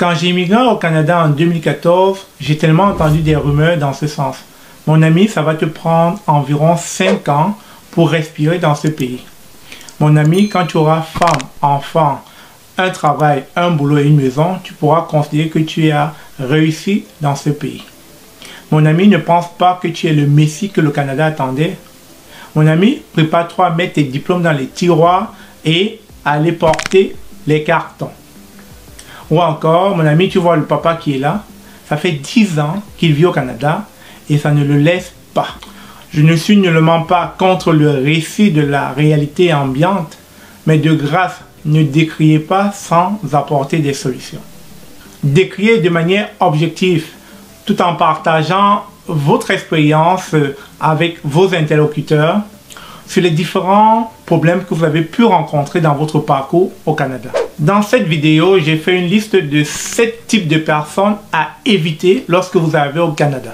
Quand j'ai immigré au Canada en 2014, j'ai tellement entendu des rumeurs dans ce sens. Mon ami, ça va te prendre environ 5 ans pour respirer dans ce pays. Mon ami, quand tu auras femme, enfant, un travail, un boulot et une maison, tu pourras considérer que tu as réussi dans ce pays. Mon ami, ne pense pas que tu es le messie que le Canada attendait. Mon ami, prépare-toi à mettre tes diplômes dans les tiroirs et à aller porter les cartons. Ou encore, mon ami, tu vois le papa qui est là, ça fait 10 ans qu'il vit au Canada et ça ne le laisse pas. Je ne suis nullement pas contre le récit de la réalité ambiante, mais de grâce, ne décriez pas sans apporter des solutions. Décriez de manière objective, tout en partageant votre expérience avec vos interlocuteurs sur les différents problèmes que vous avez pu rencontrer dans votre parcours au Canada. Dans cette vidéo, j'ai fait une liste de 7 types de personnes à éviter lorsque vous arrivez au Canada.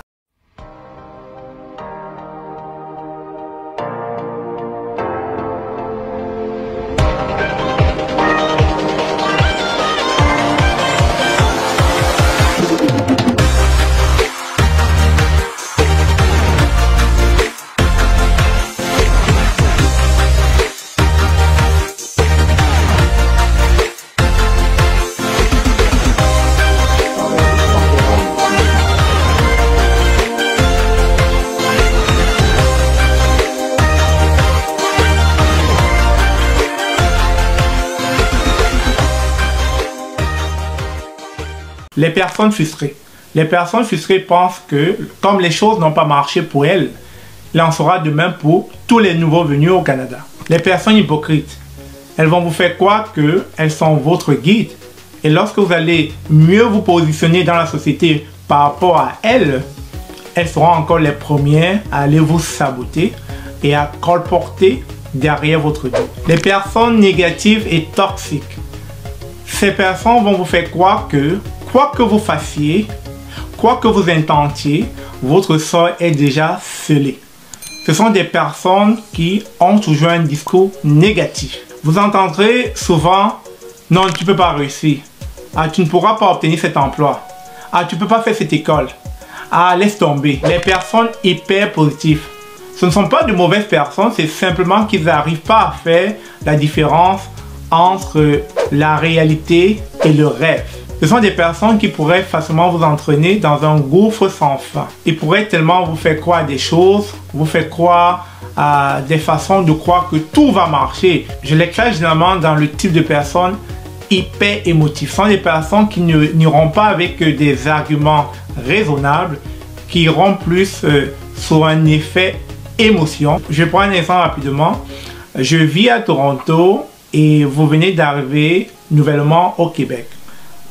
Les personnes frustrées. Les personnes frustrées pensent que, comme les choses n'ont pas marché pour elles, il en sera de même pour tous les nouveaux venus au Canada. Les personnes hypocrites. Elles vont vous faire croire qu'elles sont votre guide. Et lorsque vous allez mieux vous positionner dans la société par rapport à elles, elles seront encore les premières à aller vous saboter et à colporter derrière votre dos. Les personnes négatives et toxiques. Ces personnes vont vous faire croire que quoi que vous fassiez, quoi que vous intentiez, votre sort est déjà scellé. Ce sont des personnes qui ont toujours un discours négatif. Vous entendrez souvent « Non, tu ne peux pas réussir. Ah, tu ne pourras pas obtenir cet emploi. Ah, tu ne peux pas faire cette école. Ah, laisse tomber. » Les personnes hyper positives. Ce ne sont pas de mauvaises personnes, c'est simplement qu'ils n'arrivent pas à faire la différence entre la réalité et le rêve. Ce sont des personnes qui pourraient facilement vous entraîner dans un gouffre sans fin. Ils pourraient tellement vous faire croire des choses, vous faire croire à des façons de croire que tout va marcher. Je les classe généralement dans le type de personnes hyper émotives. Ce sont des personnes qui n'iront pas avec des arguments raisonnables, qui iront plus sur un effet émotion. Je vais prendre un exemple rapidement. Je vis à Toronto et vous venez d'arriver nouvellement au Québec.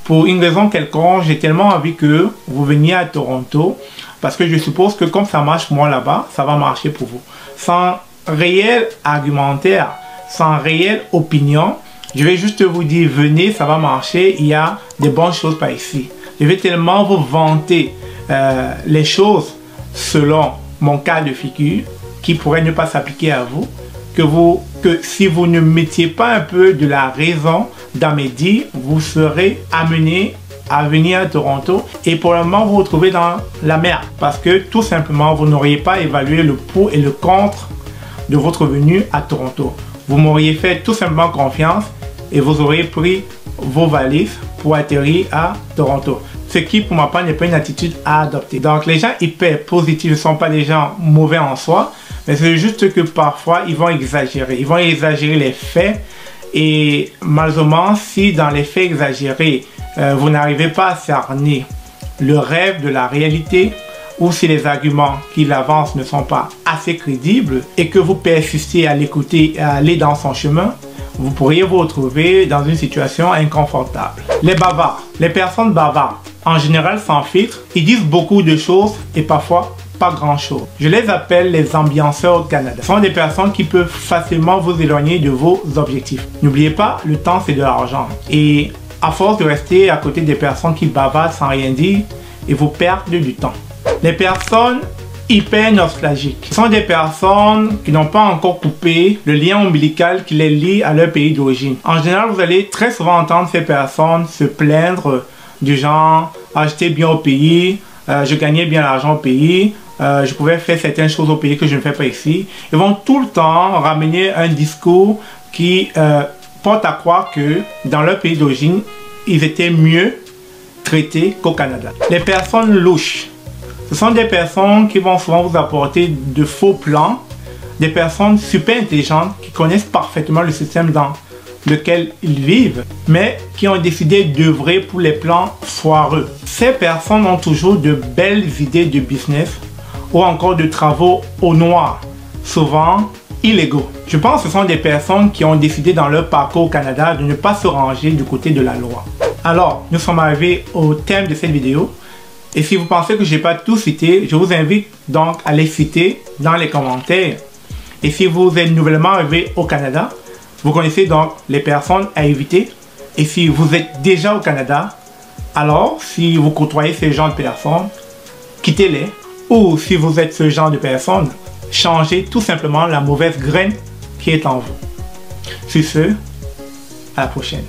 Pour une raison quelconque, j'ai tellement envie que vous veniez à Toronto parce que je suppose que comme ça marche moi là-bas, ça va marcher pour vous. Sans réel argumentaire, sans réelle opinion, je vais juste vous dire venez, ça va marcher, il y a des bonnes choses par ici. Je vais tellement vous vanter les choses selon mon cas de figure qui pourraient ne pas s'appliquer à vous, que si vous ne mettiez pas un peu de la raison dans mes dires, vous serez amené à venir à Toronto et probablement vous retrouvez dans la merde parce que tout simplement vous n'auriez pas évalué le pour et le contre de votre venue à Toronto. Vous m'auriez fait tout simplement confiance et vous auriez pris vos valises pour atterrir à Toronto. Ce qui pour ma part n'est pas une attitude à adopter. Donc les gens hyper positifs ne sont pas des gens mauvais en soi, mais c'est juste que parfois ils vont exagérer. Ils vont exagérer les faits. Et malheureusement, si dans les faits exagérés, vous n'arrivez pas à cerner le rêve de la réalité, ou si les arguments qu'il avance ne sont pas assez crédibles, et que vous persistez à l'écouter et à aller dans son chemin, vous pourriez vous retrouver dans une situation inconfortable. Les bavards, les personnes bavardes, en général sans filtre, ils disent beaucoup de choses et parfois pas grand chose. Je les appelle les ambianceurs au Canada. Ce sont des personnes qui peuvent facilement vous éloigner de vos objectifs. N'oubliez pas, le temps c'est de l'argent. Et à force de rester à côté des personnes qui bavardent sans rien dire, et vous perdez du temps. Les personnes hyper nostalgiques sont des personnes qui n'ont pas encore coupé le lien ombilical qui les lie à leur pays d'origine. En général, vous allez très souvent entendre ces personnes se plaindre du genre j'étais bien au pays, je gagnais bien l'argent au pays, je pouvais faire certaines choses au pays que je ne fais pas ici. Ils vont tout le temps ramener un discours qui porte à croire que dans leur pays d'origine, ils étaient mieux traités qu'au Canada. Les personnes louches, ce sont des personnes qui vont souvent vous apporter de faux plans, des personnes super intelligentes qui connaissent parfaitement le système dans lequel ils vivent, mais qui ont décidé d'œuvrer pour les plans foireux. Ces personnes ont toujours de belles idées de business ou encore de travaux au noir, souvent illégaux. Je pense que ce sont des personnes qui ont décidé dans leur parcours au Canada de ne pas se ranger du côté de la loi. Alors, nous sommes arrivés au thème de cette vidéo. Et si vous pensez que je n'ai pas tout cité, je vous invite donc à les citer dans les commentaires. Et si vous êtes nouvellement arrivé au Canada, vous connaissez donc les personnes à éviter. Et si vous êtes déjà au Canada, alors si vous côtoyez ce genre de personnes, quittez-les. Ou si vous êtes ce genre de personne, changez tout simplement la mauvaise graine qui est en vous. Sur ce, à la prochaine.